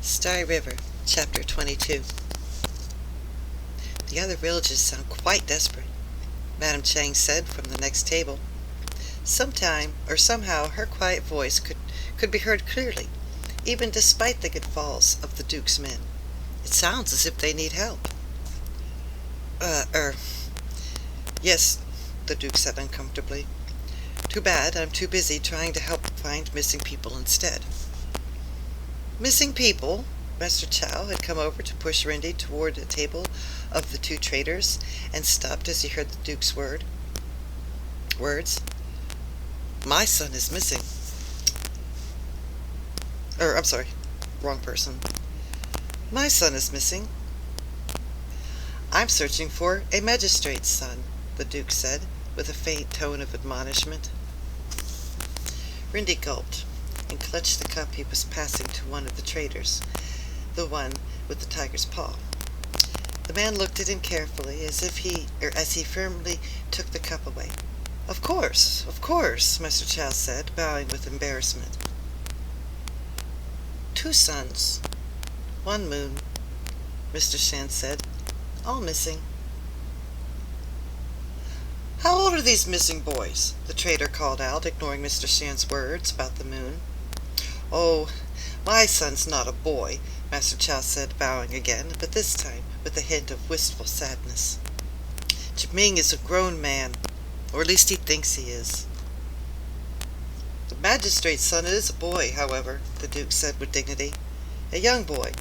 Starry River, Chapter 22. The other villagers sound quite desperate, Madame Chang said from the next table. Somehow her quiet voice could be heard clearly, even despite the guffaws of the Duke's men. It sounds as if they need help. Yes, the Duke said uncomfortably. Too bad, I'm too busy trying to help find missing people instead. Missing people? Master Chow had come over to push Rindy toward the table of the two traders and stopped as he heard the Duke's words. My son is missing. I'm sorry, wrong person. My son is missing. I'm searching for a magistrate's son, the Duke said, with a faint tone of admonishment. Rindy gulped and clutched the cup he was passing to one of the traders, the one with the tiger's paw. The man looked at him carefully as he firmly took the cup away. Of course, Master Chow said, bowing with embarrassment. 2 sons, 1 moon, Mr. Shan said, all missing. How old are these missing boys? The trader called out, ignoring Mr. Shan's words about the moon. Oh, my son's not a boy, Master Chow said, bowing again, but this time with a hint of wistful sadness. Jiming is a grown man, or at least he thinks he is. The magistrate's son is a boy, however, the Duke said with dignity. A young boy,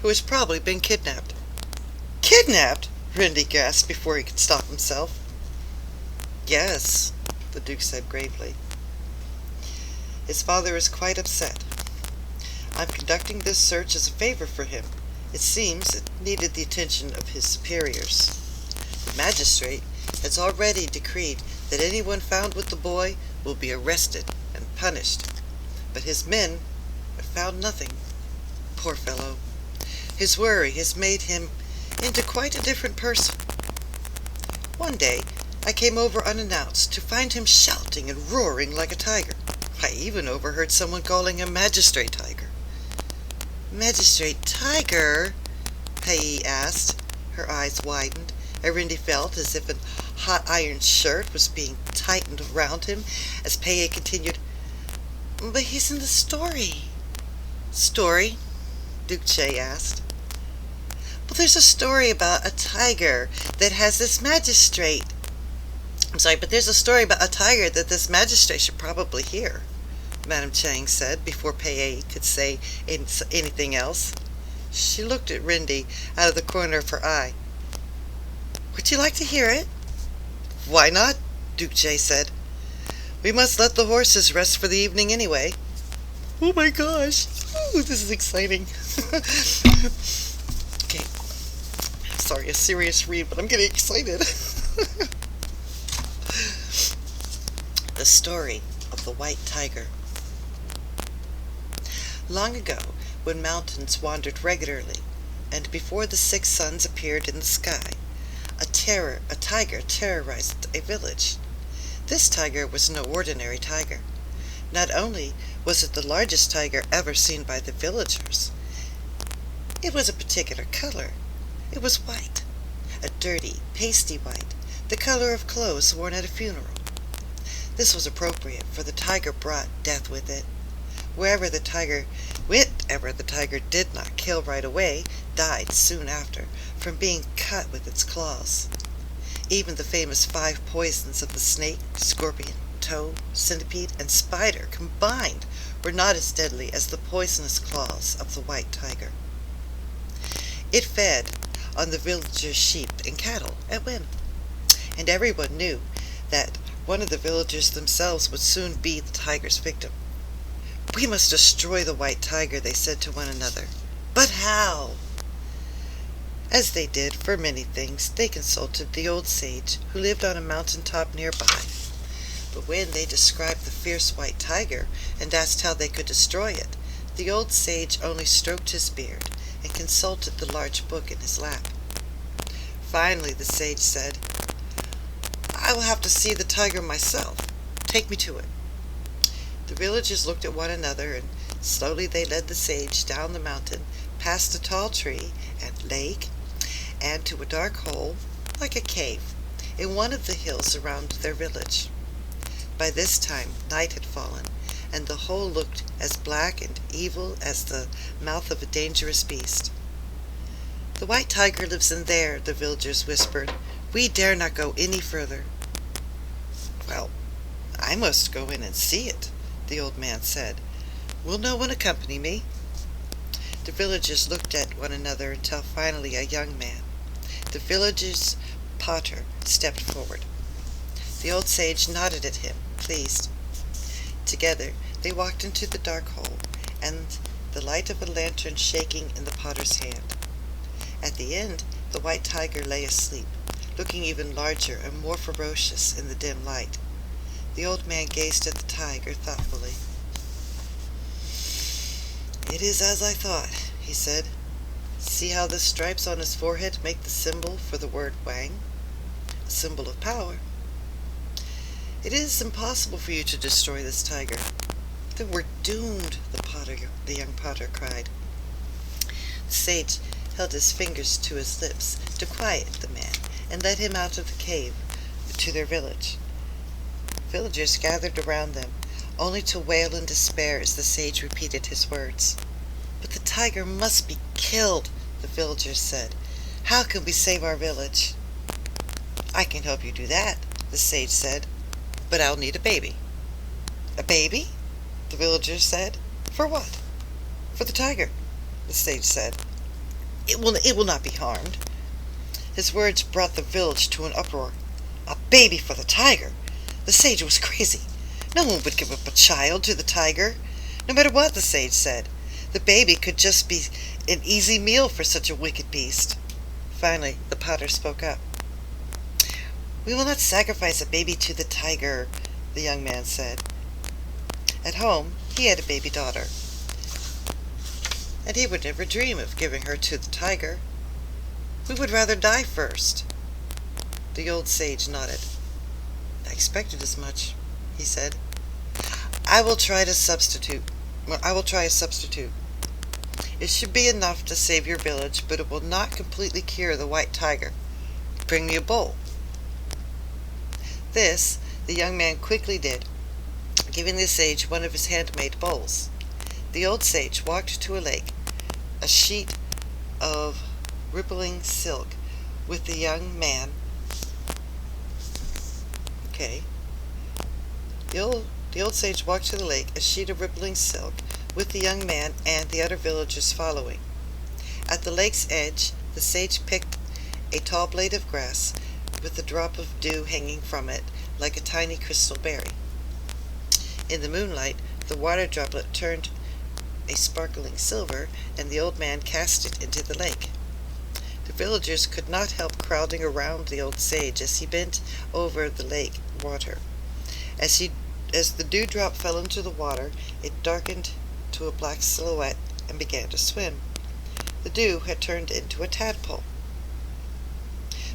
who has probably been kidnapped. Kidnapped? Rindy gasped before he could stop himself. Yes, the Duke said gravely. His father is quite upset. I'm conducting this search as a favor for him. It seems it needed the attention of his superiors. The magistrate has already decreed that anyone found with the boy will be arrested and punished. But his men have found nothing. Poor fellow. His worry has made him into quite a different person. One day, I came over unannounced to find him shouting and roaring like a tiger. I even overheard someone calling him Magistrate Tiger. Magistrate Tiger? Pei asked. Her eyes widened, and Rindy felt as if a hot iron shirt was being tightened around him as Pei continued, But he's in the story. Story? Duke Che asked. Well, there's a story about a tiger that has this magistrate. But there's a story about a tiger that this magistrate should probably hear, Madame Chang said before Pei could say anything else. She looked at Rindy out of the corner of her eye. Would you like to hear it? Why not? Duke Che said. We must let the horses rest for the evening anyway. Oh my gosh. Ooh, this is exciting. Okay. Sorry, a serious read, but I'm getting excited. The story of the white tiger. Long ago, when mountains wandered regularly, and before the 6 suns appeared in the sky, a tiger terrorized a village. This tiger was no ordinary tiger. Not only was it the largest tiger ever seen by the villagers, it was a particular color. It was white, a dirty, pasty white, the color of clothes worn at a funeral. This was appropriate, for the tiger brought death with it. Wherever the tiger did not kill right away, died soon after, from being cut with its claws. Even the famous 5 poisons of the snake, scorpion, toad, centipede, and spider combined were not as deadly as the poisonous claws of the white tiger. It fed on the villagers' sheep and cattle at whim, and everyone knew that one of the villagers themselves would soon be the tiger's victim. We must destroy the white tiger, they said to one another. But how? As they did for many things, they consulted the old sage who lived on a mountain top nearby. But when they described the fierce white tiger and asked how they could destroy it, the old sage only stroked his beard and consulted the large book in his lap. Finally, the sage said, I will have to see the tiger myself. Take me to it. The villagers looked at one another, and slowly they led the sage down the mountain, past a tall tree and lake, and to a dark hole, like a cave, in one of the hills around their village. By this time night had fallen, and the hole looked as black and evil as the mouth of a dangerous beast. "The white tiger lives in there," the villagers whispered. "We dare not go any further." "Well, I must go in and see it," the old man said. "Will no one accompany me?" The villagers looked at one another until finally a young man, the village's potter, stepped forward. The old sage nodded at him, pleased. Together they walked into the dark hole, and the light of a lantern shaking in the potter's hand. At the end, the white tiger lay asleep, looking even larger and more ferocious in the dim light. The old man gazed at the tiger thoughtfully. "It is as I thought," he said. "See how the stripes on his forehead make the symbol for the word Wang? A symbol of power. It is impossible for you to destroy this tiger." "Then we're doomed," the young potter cried. The sage held his fingers to his lips to quiet the man and led him out of the cave to their village. Villagers gathered around them, only to wail in despair as the sage repeated his words. "But the tiger must be killed," the villagers said. "How can we save our village?" "I can help you do that," the sage said, "but I'll need a baby." "A baby?" the villagers said. "For what?" "For the tiger," the sage said. It will not be harmed." His words brought the village to an uproar. A baby for the tiger! The sage was crazy. No one would give up a child to the tiger, no matter what, the sage said. The baby could just be an easy meal for such a wicked beast. Finally, the potter spoke up. "We will not sacrifice a baby to the tiger," the young man said. At home, he had a baby daughter, and he would never dream of giving her to the tiger. "We would rather die first." The old sage nodded. "I expected as much," he said. I will try a substitute. It should be enough to save your village, but it will not completely cure the white tiger. Bring me a bowl." This the young man quickly did, giving the sage one of his handmade bowls. The old sage walked to a lake, a sheet of rippling silk, with the young man. The old sage walked to the lake, a sheet of rippling silk, with the young man and the other villagers following. At the lake's edge, the sage picked a tall blade of grass, with a drop of dew hanging from it, like a tiny crystal berry. In the moonlight, the water droplet turned a sparkling silver, and the old man cast it into the lake. The villagers could not help crowding around the old sage as he bent over the lake water. As the dewdrop fell into the water, it darkened to a black silhouette and began to swim. The dew had turned into a tadpole.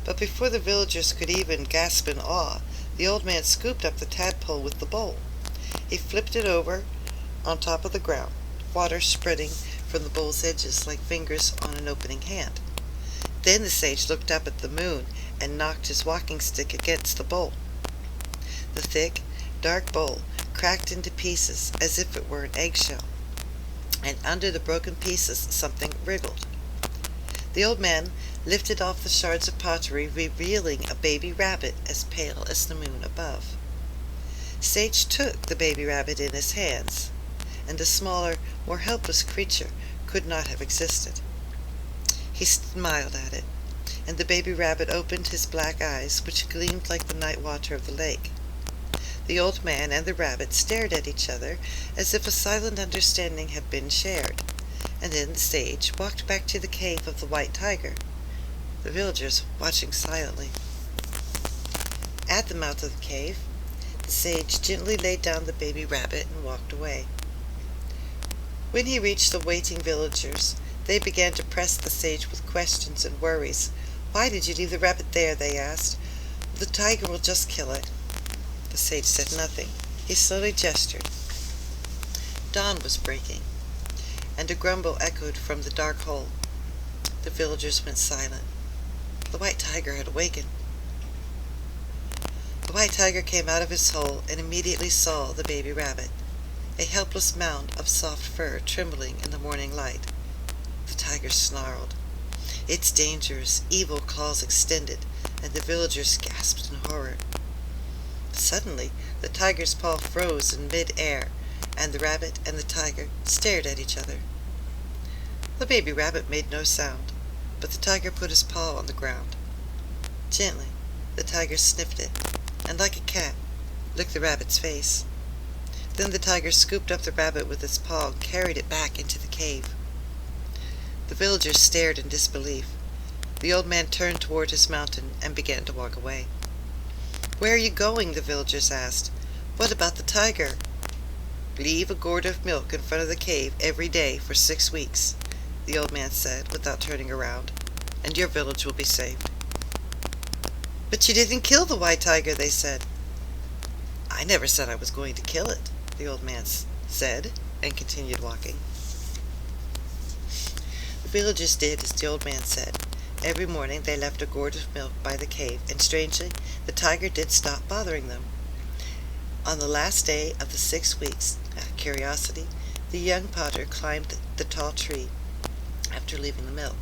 But before the villagers could even gasp in awe, the old man scooped up the tadpole with the bowl. He flipped it over on top of the ground, water spreading from the bowl's edges like fingers on an opening hand. Then the sage looked up at the moon and knocked his walking stick against the bowl. The thick, dark bowl cracked into pieces as if it were an eggshell, and under the broken pieces something wriggled. The old man lifted off the shards of pottery, revealing a baby rabbit as pale as the moon above. Sage took the baby rabbit in his hands, and the smaller, more helpless creature could not have existed. He smiled at it, and the baby rabbit opened his black eyes, which gleamed like the night water of the lake. The old man and the rabbit stared at each other as if a silent understanding had been shared, and then the sage walked back to the cave of the white tiger, the villagers watching silently. At the mouth of the cave, the sage gently laid down the baby rabbit and walked away. When he reached the waiting villagers, they began to press the sage with questions and worries. "Why did you leave the rabbit there?" they asked. "The tiger will just kill it." The sage said nothing. He slowly gestured. Dawn was breaking, and a grumble echoed from the dark hole. The villagers went silent. The white tiger had awakened. The white tiger came out of his hole and immediately saw the baby rabbit, a helpless mound of soft fur trembling in the morning light. The tiger snarled, its dangerous, evil claws extended, and the villagers gasped in horror. Suddenly, the tiger's paw froze in mid-air, and the rabbit and the tiger stared at each other. The baby rabbit made no sound, but the tiger put his paw on the ground. Gently, the tiger sniffed it, and like a cat, licked the rabbit's face. Then the tiger scooped up the rabbit with its paw and carried it back into the cave. The villagers stared in disbelief. The old man turned toward his mountain and began to walk away. "Where are you going?" the villagers asked. "What about the tiger?" "Leave a gourd of milk in front of the cave every day for 6 weeks," the old man said without turning around, "and your village will be saved." "But you didn't kill the white tiger," they said. "I never said I was going to kill it," the old man said, and continued walking. The villagers did as the old man said. Every morning they left a gourd of milk by the cave, and strangely, the tiger did stop bothering them. On the last day of the 6 weeks, out of curiosity, the young potter climbed the tall tree after leaving the milk.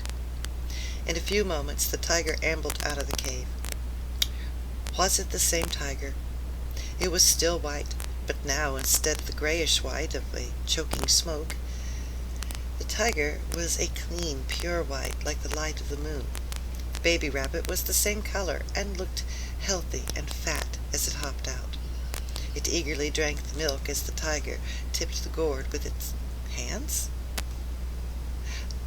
In a few moments the tiger ambled out of the cave. Was it the same tiger? It was still white, but now, instead of the grayish white of a choking smoke, the tiger was a clean, pure white, like the light of the moon. The baby rabbit was the same color and looked healthy and fat as it hopped out. It eagerly drank the milk as the tiger tipped the gourd with its hands.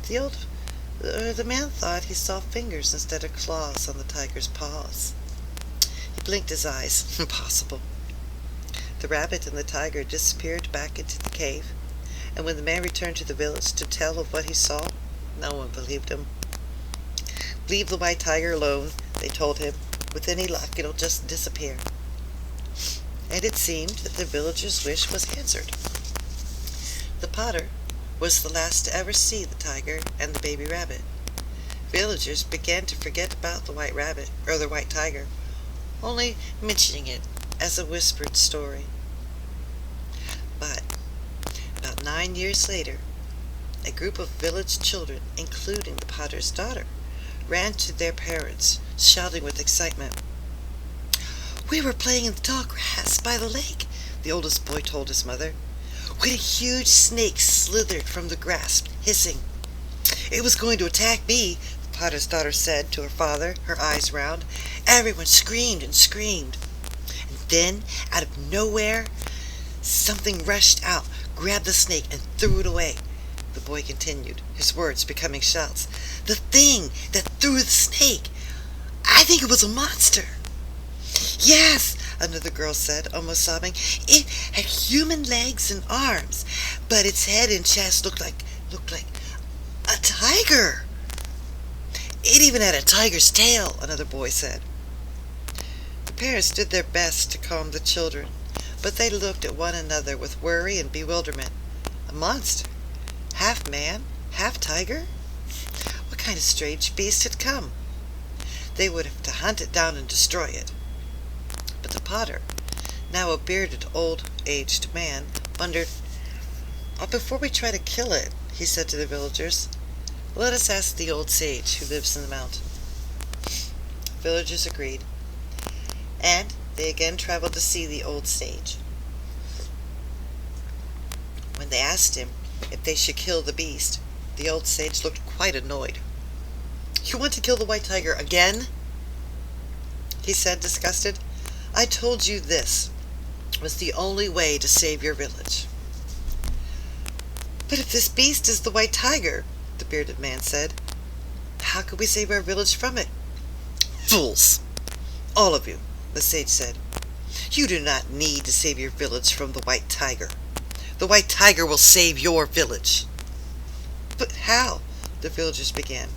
The man thought he saw fingers instead of claws on the tiger's paws. He blinked his eyes. Impossible. The rabbit and the tiger disappeared back into the cave, and when the man returned to the village to tell of what he saw, no one believed him. "Leave the white tiger alone," they told him. "With any luck, it'll just disappear." And it seemed that the villagers' wish was answered. The potter was the last to ever see the tiger and the baby rabbit. Villagers began to forget about the white rabbit, or the white tiger, only mentioning it as a whispered story. But about 9 years later, a group of village children, including the potter's daughter, ran to their parents, shouting with excitement. "We were playing in the tall grass by the lake," the oldest boy told his mother, "when a huge snake slithered from the grass, hissing. It was going to attack me," the potter's daughter said to her father, her eyes round. "Everyone screamed and screamed. And then, out of nowhere, something rushed out, grabbed the snake, and threw it away." The boy continued, his words becoming shouts. "The thing that threw the snake! I think it was a monster." "Yes," another girl said, almost sobbing. "It had human legs and arms, but its head and chest looked like a tiger." "It even had a tiger's tail," another boy said. The parents did their best to calm the children, but they looked at one another with worry and bewilderment. A monster? Half man, half tiger? What kind of strange beast had come? They would have to hunt it down and destroy it. But the potter, now a bearded, old-aged man, wondered, "Before we try to kill it," he said to the villagers, "let us ask the old sage who lives in the mountain." Villagers agreed, and they again traveled to see the old sage. When they asked him if they should kill the beast, the old sage looked quite annoyed. "You want to kill the white tiger again?" he said, disgusted. "I told you this was the only way to save your village." "But if this beast is the white tiger," the bearded man said, "how can we save our village from it?" "Fools! All of you," the sage said. "You do not need to save your village from the white tiger. The white tiger will save your village." "But how?" the villagers began.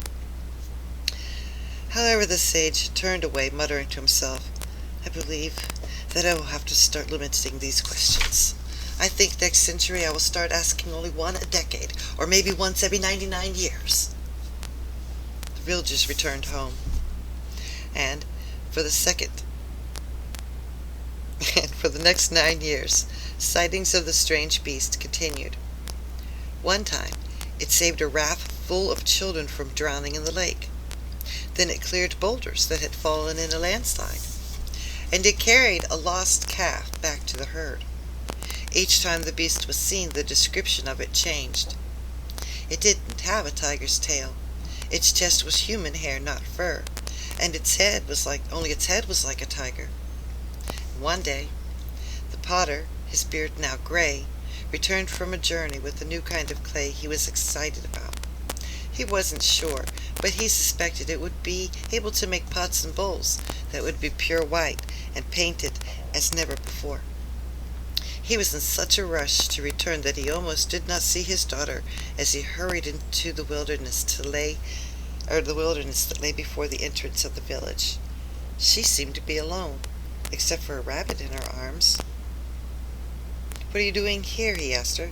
However, the sage turned away, muttering to himself, "I believe that I will have to start limiting these questions. I think next century I will start asking only one a decade, or maybe once every 99 years. The villagers returned home, and for the second and for the next 9 years, sightings of the strange beast continued. One time, it saved a raft full of children from drowning in the lake. Then it cleared boulders that had fallen in a landslide. And it carried a lost calf back to the herd. Each time the beast was seen, the description of it changed. It didn't have a tiger's tail. Its chest was human hair, not fur, and its head was like a tiger. One day, the potter, his beard now gray, returned from a journey with a new kind of clay he was excited about. He wasn't sure, but he suspected it would be able to make pots and bowls that would be pure white and painted as never before. He was in such a rush to return that he almost did not see his daughter as he hurried into the wilderness that lay before the entrance of the village. She seemed to be alone, except for a rabbit in her arms. "What are you doing here?" he asked her.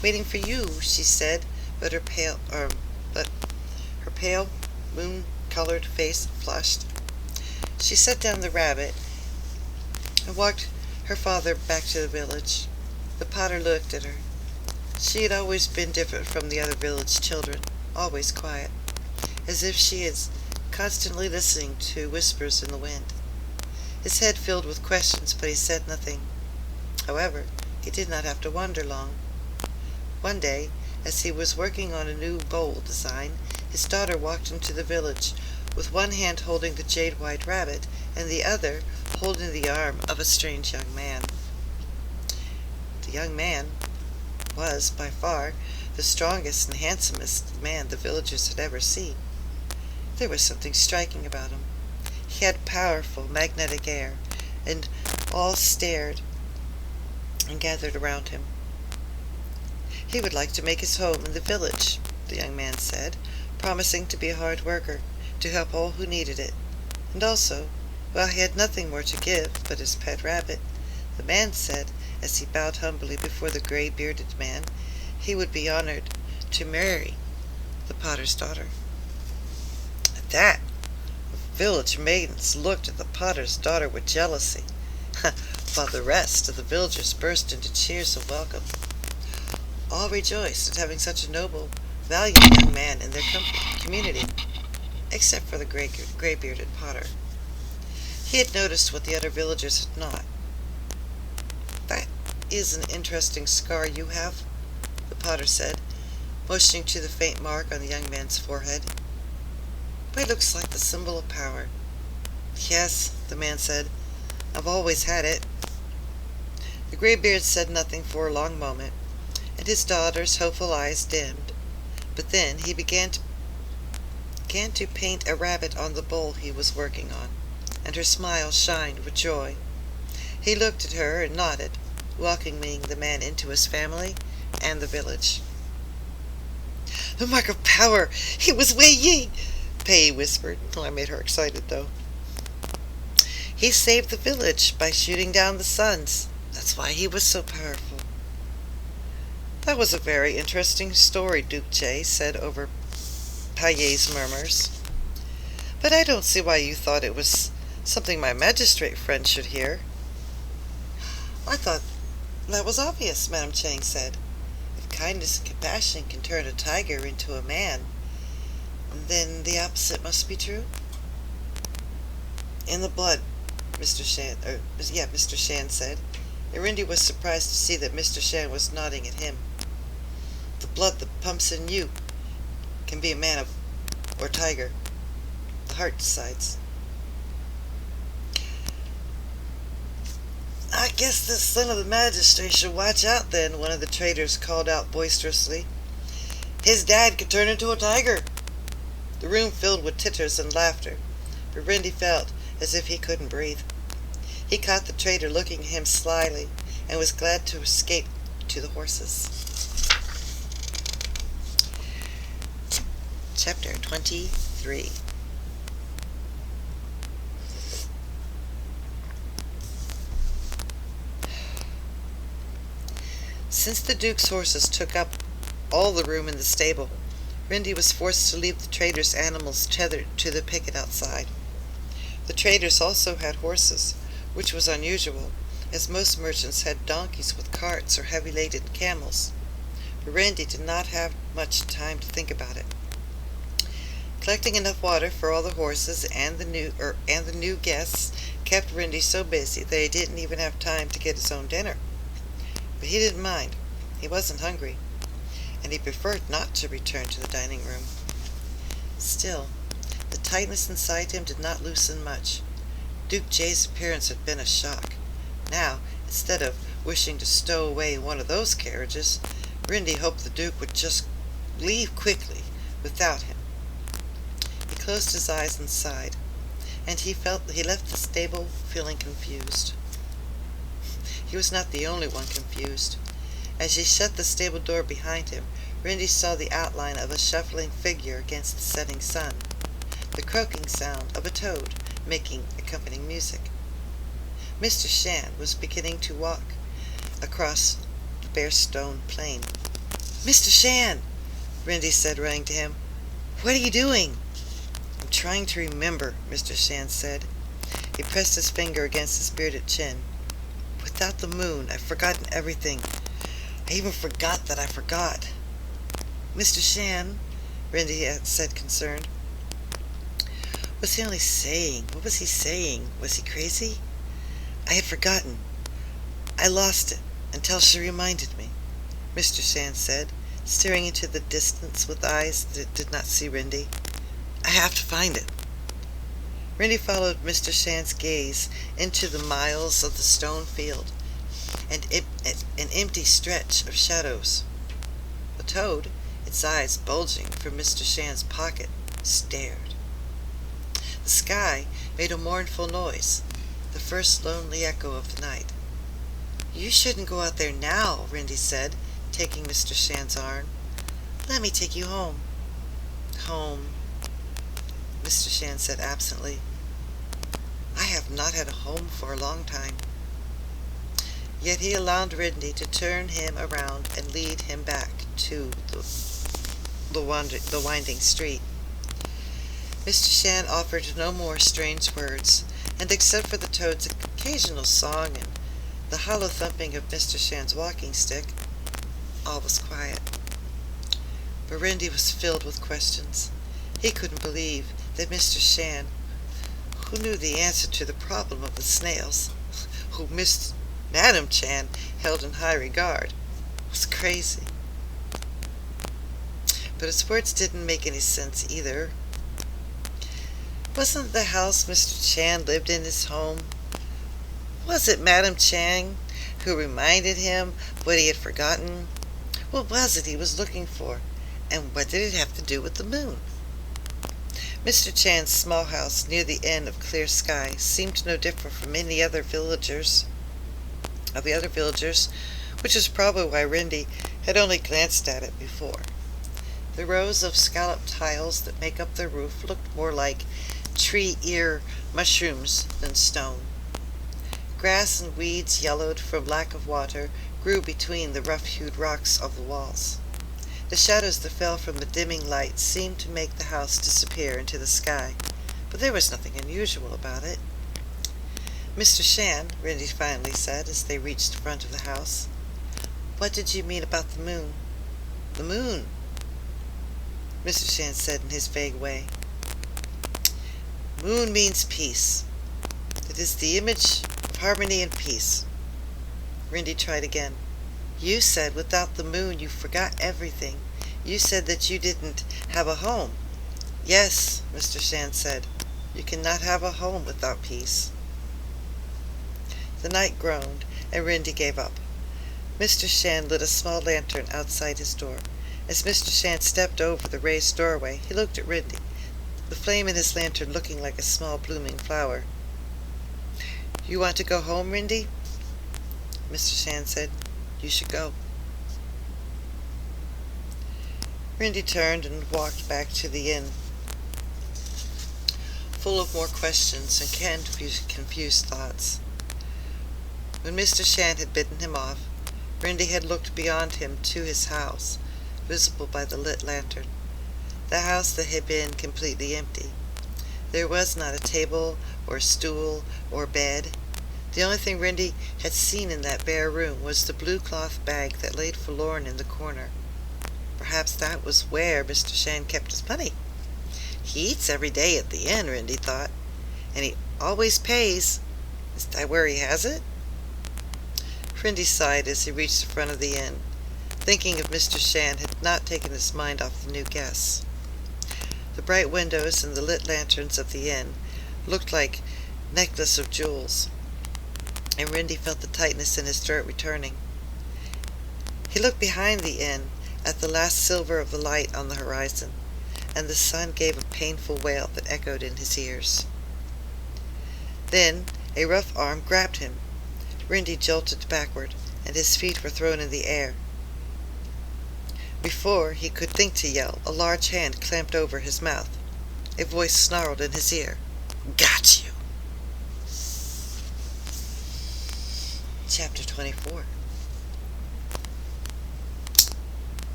"Waiting for you," she said, but her pale moon-colored face flushed. She set down the rabbit and walked her father back to the village. The potter looked at her. She had always been different from the other village children, always quiet, as if she is constantly listening to whispers in the wind. His head filled with questions, but he said nothing. However, he did not have to wonder long. One day, as he was working on a new bowl design, his daughter walked into the village, with one hand holding the jade-white rabbit and the other holding the arm of a strange young man. The young man was, by far, the strongest and handsomest man the villagers had ever seen. There was something striking about him. He had powerful, magnetic air, and all stared and gathered around him. He would like to make his home in the village, the young man said, promising to be a hard worker, to help all who needed it. And also, while he had nothing more to give but his pet rabbit, the man said, as he bowed humbly before the gray-bearded man, he would be honored to marry the potter's daughter. At that, the village maidens looked at the potter's daughter with jealousy, while the rest of the villagers burst into cheers of welcome. All rejoiced at having such a noble, valiant young man in their community, except for the gray-bearded potter. He had noticed what the other villagers had not. "That is an interesting scar you have," the potter said, motioning to the faint mark on the young man's forehead. "It looks like the symbol of power." "Yes," the man said, "I've always had it." The graybeard said nothing for a long moment, and his daughter's hopeful eyes dimmed. But then he began to paint a rabbit on the bowl he was working on, and her smile shined with joy. He looked at her and nodded, welcoming the man into his family and the village. "The mark of power! He was Wei Yi!" Pei whispered. Oh, I made her excited, though. "He saved the village by shooting down the suns. That's why he was so powerful." "That was a very interesting story," Duke Jay said over Paillet's murmurs. "But I don't see why you thought it was something my magistrate friend should hear." "I thought that was obvious," Madame Chang said. "If kindness and compassion can turn a tiger into a man, then the opposite must be true." "In the blood," Mr. Shan said. Irindi was surprised to see that Mr. Shan was nodding at him. "The blood that pumps in you can be a man or tiger. The heart decides." "I guess this son of the magistrate should watch out then," one of the traders called out boisterously. "His dad could turn into a tiger." The room filled with titters and laughter. Irindi felt as if he couldn't breathe. He caught the trader looking at him slyly, and was glad to escape to the horses. Chapter 23. Since the Duke's horses took up all the room in the stable, Rindy was forced to leave the trader's animals tethered to the picket outside. The traders also had horses, which was unusual, as most merchants had donkeys with carts or heavy-laden camels. But Rindy did not have much time to think about it. Collecting enough water for all the horses and the new guests kept Rindy so busy that he didn't even have time to get his own dinner. But he didn't mind. He wasn't hungry, and he preferred not to return to the dining room. Still, the tightness inside him did not loosen much. Duke Jay's appearance had been a shock. Now, instead of wishing to stow away one of those carriages, Rindy hoped the Duke would just leave quickly without him. He closed his eyes and sighed, and he left the stable feeling confused. He was not the only one confused. As he shut the stable door behind him, Rindy saw the outline of a shuffling figure against the setting sun, the croaking sound of a toad making accompanying music. Mr. Shan was beginning to walk across the bare stone plain. "Mr. Shan!" Rindy said, running to him. "What are you doing?" "I'm trying to remember," Mr. Shan said. He pressed his finger against his bearded chin. "Without the moon, I've forgotten everything. I even forgot that I forgot." "Mr. Shan," Rindy had said, concerned. "What's he only saying? What was he saying? Was he crazy?" "I had forgotten. I lost it until she reminded me," Mr. Shan said, staring into the distance with eyes that did not see Rindy. "I have to find it." Rindy followed Mr. Shan's gaze into the miles of the stone field and an empty stretch of shadows. The toad, its eyes bulging from Mr. Shan's pocket, stared. The sky made a mournful noise, the first lonely echo of the night. "You shouldn't go out there now," Rindy said, taking Mr. Shan's arm. "Let me take you home." "Home," Mr. Shan said absently. "I have not had a home for a long time." Yet he allowed Rindy to turn him around and lead him back to the winding street. Mr. Shan offered no more strange words, and except for the toad's occasional song and the hollow thumping of Mr. Shan's walking stick, all was quiet. But Rindy was filled with questions. He couldn't believe that Mr. Shan, who knew the answer to the problem of the snails, who Miss Madam Chan held in high regard, was crazy. But his words didn't make any sense either. Wasn't the house Mr. Chan lived in his home? Was it Madam Chan who reminded him what he had forgotten? What was it he was looking for, and what did it have to do with the moon? Mr. Chan's small house near the end of clear sky seemed no different from any other villagers, which was probably why Rindy had only glanced at it before. The rows of scalloped tiles that make up the roof looked more like tree ear mushrooms than stone. Grass and weeds, yellowed from lack of water, grew between the rough-hewed rocks of the walls. The shadows that fell from the dimming light seemed to make the house disappear into the sky, but there was nothing unusual about it. "Mr. Shan," Rindy finally said as they reached the front of the house, "what did you mean about the moon?" "The moon," Mr. Shan said in his vague way. "Moon means peace. It is the image of harmony and peace." Rindy tried again. "You said without the moon you forgot everything. You said that you didn't have a home." "Yes," Mr. Shan said. "You cannot have a home without peace." The night groaned, and Rindy gave up. Mr. Shan lit a small lantern outside his door. As Mr. Shan stepped over the raised doorway, he looked at Rindy, the flame in his lantern looking like a small blooming flower. "You want to go home, Rindy?" Mr. Shan said. "You should go." Rindy turned and walked back to the inn, full of more questions and confused thoughts. When Mr. Shan had bidden him off, Rindy had looked beyond him to his house, visible by the lit lantern. The house that had been completely empty. There was not a table or stool or bed. The only thing Rindy had seen in that bare room was the blue cloth bag that laid forlorn in the corner. Perhaps that was where Mr. Shan kept his money. He eats every day at the inn, Rindy thought, and he always pays. Is that where he has it? Rindy sighed as he reached the front of the inn. Thinking of Mr. Shan had not taken his mind off the new guests. The bright windows and the lit lanterns of the inn looked like necklace of jewels, and Rindy felt the tightness in his throat returning. He looked behind the inn at the last silver of the light on the horizon, and the sun gave a painful wail that echoed in his ears. Then a rough arm grabbed him. Rindy jolted backward, and his feet were thrown in the air. Before he could think to yell, a large hand clamped over his mouth. A voice snarled in his ear. "Got you!" Chapter 24.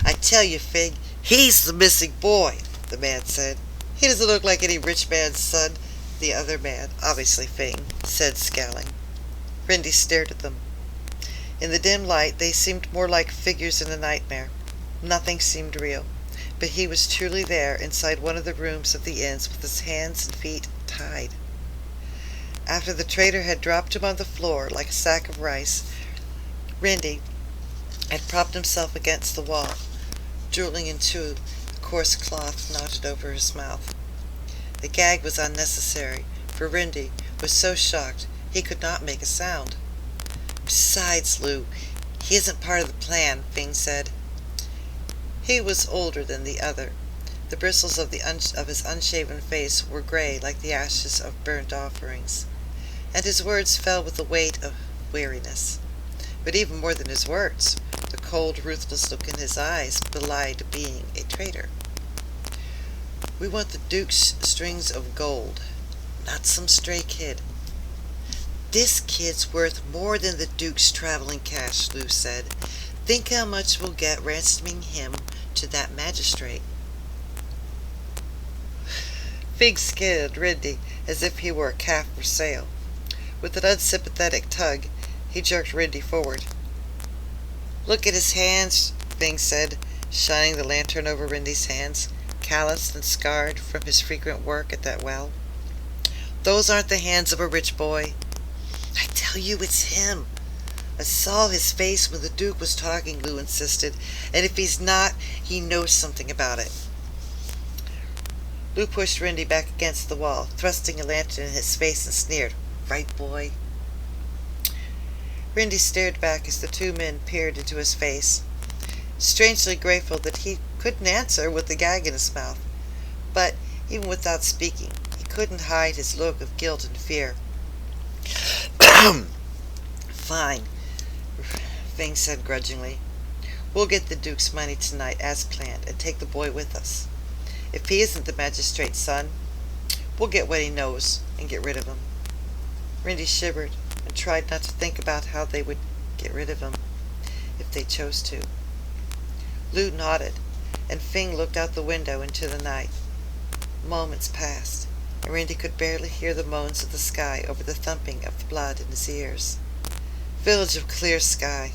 "I tell you, Fig, he's the missing boy," the man said. "He doesn't look like any rich man's son," the other man, obviously Fing, said, scowling. Rindy stared at them. In the dim light they seemed more like figures in a nightmare. Nothing seemed real, but he was truly there inside one of the rooms of the inn with his hands and feet tied. After the trader had dropped him on the floor like a sack of rice, Rindy had propped himself against the wall, drooling into the coarse cloth knotted over his mouth. The gag was unnecessary, for Rindy was so shocked he could not make a sound. "Besides, Lou, he isn't part of the plan," Fing said. He was older than the other. The bristles of his unshaven face were gray like the ashes of burnt offerings, and his words fell with the weight of weariness. But even more than his words, the cold, ruthless look in his eyes belied being a traitor. "We want the Duke's strings of gold, not some stray kid." "This kid's worth more than the Duke's traveling cash," Lou said. "Think how much we'll get ransoming him to that magistrate." Fig skinned Rindy as if he were a calf for sale. With an unsympathetic tug, he jerked Rindy forward. "Look at his hands," Fing said, shining the lantern over Rindy's hands, calloused and scarred from his frequent work at that well. "Those aren't the hands of a rich boy." "I tell you it's him. I saw his face when the Duke was talking," Lou insisted, "and if he's not, he knows something about it." Lou pushed Rindy back against the wall, thrusting a lantern in his face, and sneered, "Right, boy?" Rindy stared back as the two men peered into his face, strangely grateful that he couldn't answer with the gag in his mouth. But even without speaking, he couldn't hide his look of guilt and fear. "Fine," Fing said grudgingly. "We'll get the Duke's money tonight as planned and take the boy with us. If he isn't the magistrate's son, we'll get what he knows and get rid of him." Rindy shivered and tried not to think about how they would get rid of him if they chose to. Lou nodded, and Fing looked out the window into the night. Moments passed, and Rindy could barely hear the moans of the sky over the thumping of the blood in his ears. "Village of Clear Sky."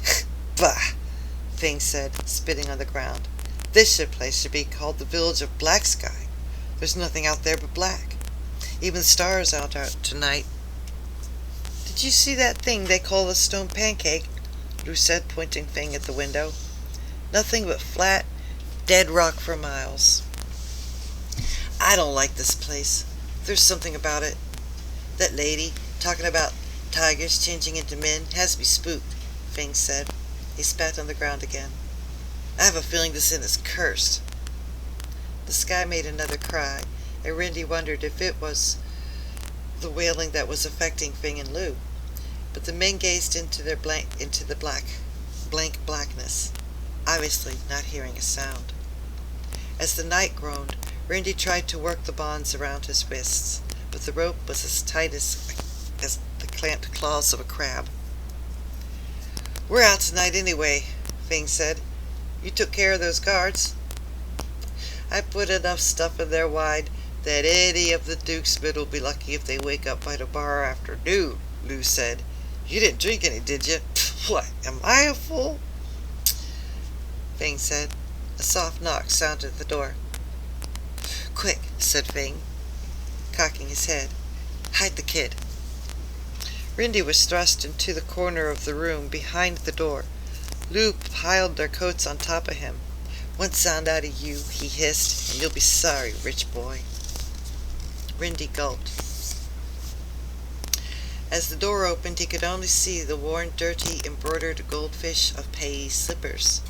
"Bah!" Fing said, spitting on the ground. "This place should be called the Village of Black Sky. There's nothing out there but black. Even the stars aren't out tonight." "Did you see that thing they call a stone pancake?" Lou said, pointing Fing at the window. "Nothing but flat, dead rock for miles." "I don't like this place. There's something about it. That lady, talking about tigers changing into men, has me spooked," Fing said. He spat on the ground again. "I have a feeling this inn is cursed." The sky made another cry, and Rindy wondered if it was the wailing that was affecting Fing and Lou. But the men gazed into the blank blackness, obviously not hearing a sound. As the night groaned, Rindy tried to work the bonds around his wrists, but the rope was as tight as the clamped claws of a crab. We're out tonight anyway, Fing said. You took care of those guards? I put enough stuff in their wine that any of the Duke's men will be lucky if they wake up by tomorrow afternoon, Lou said. You didn't drink any, did you? What, am I a fool? Fing said. A soft knock sounded at the door. Quick, said Fing, cocking his head. Hide the kid. Rindy was thrust into the corner of the room behind the door. Lou piled their coats on top of him. One sound out of you, he hissed, and you'll be sorry, rich boy. Rindy gulped. As the door opened, he could only see the worn, dirty, embroidered goldfish of Pei's slippers.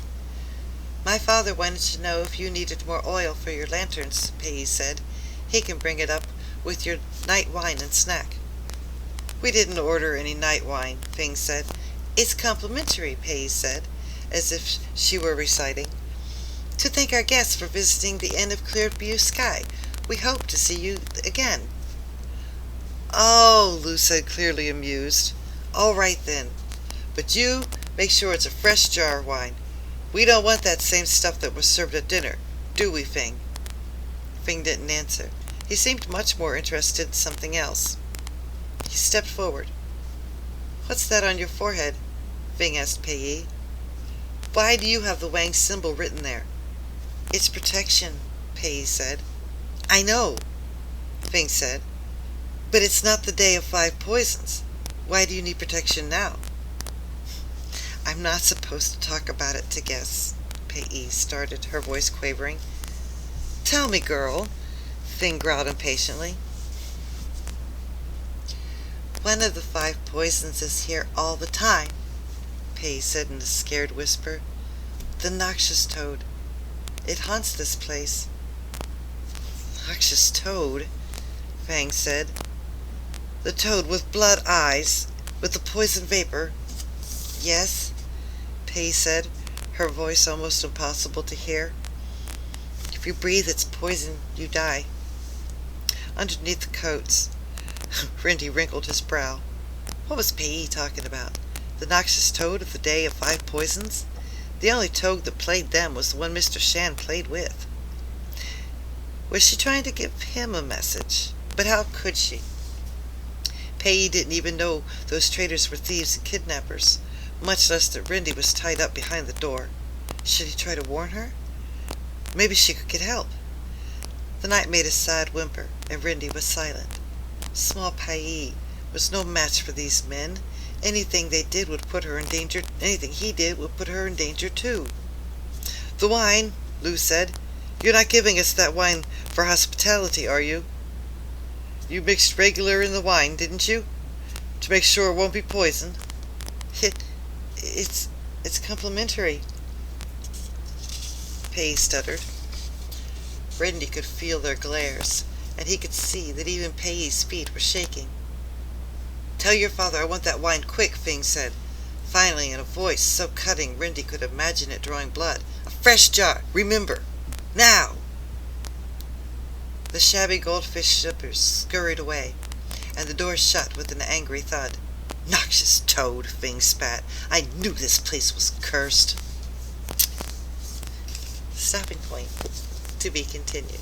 My father wanted to know if you needed more oil for your lanterns, Pei said. He can bring it up with your night wine and snack. We didn't order any night wine, Fing said. It's complimentary, Pei said, as if she were reciting. To thank our guests for visiting the end of clear blue sky. We hope to see you again. Oh, Lou said, clearly amused. All right then. But you make sure it's a fresh jar of wine. We don't want that same stuff that was served at dinner, do we, Fing? Fing didn't answer. He seemed much more interested in something else. He stepped forward. What's that on your forehead? Fing asked Pei. Why do you have the Wang symbol written there? It's protection, Pei said. I know, Fing said. But it's not the day of 5 poisons. Why do you need protection now? I'm not supposed to talk about it to guests, Pei started, her voice quavering. Tell me, girl, Fing growled impatiently. One of the 5 poisons is here all the time, Pei said in a scared whisper. The noxious toad. It haunts this place. Noxious toad, Fang said. The toad with blood eyes, with the poison vapor. Yes, Pei said, her voice almost impossible to hear. If you breathe its poison, you die. Underneath the coats. Rindy wrinkled his brow. What was Pei talking about? The noxious toad of the day of 5 poisons? The only toad that played them was the one Mr. Shan played with. Was she trying to give him a message? But how could she? Pei didn't even know those traitors were thieves and kidnappers, much less that Rindy was tied up behind the door. Should he try to warn her? Maybe she could get help. The night made a sad whimper, and Rindy was silent. Small Pei was no match for these men. Anything they did would put her in danger. Anything he did would put her in danger too. The wine, Lou said. You're not giving us that wine for hospitality, are you? You mixed regular in the wine, didn't you? To make sure it won't be poisoned. It's complimentary, Pei stuttered. Rindy could feel their glares, and he could see that even Pei's feet were shaking. Tell your father I want that wine quick, Fing said, finally in a voice so cutting Rindy could imagine it drawing blood. A fresh jar, remember, now! The shabby goldfish slippers scurried away, and the door shut with an angry thud. Noxious toad, Fing spat. I knew this place was cursed. Stopping point. To be continued.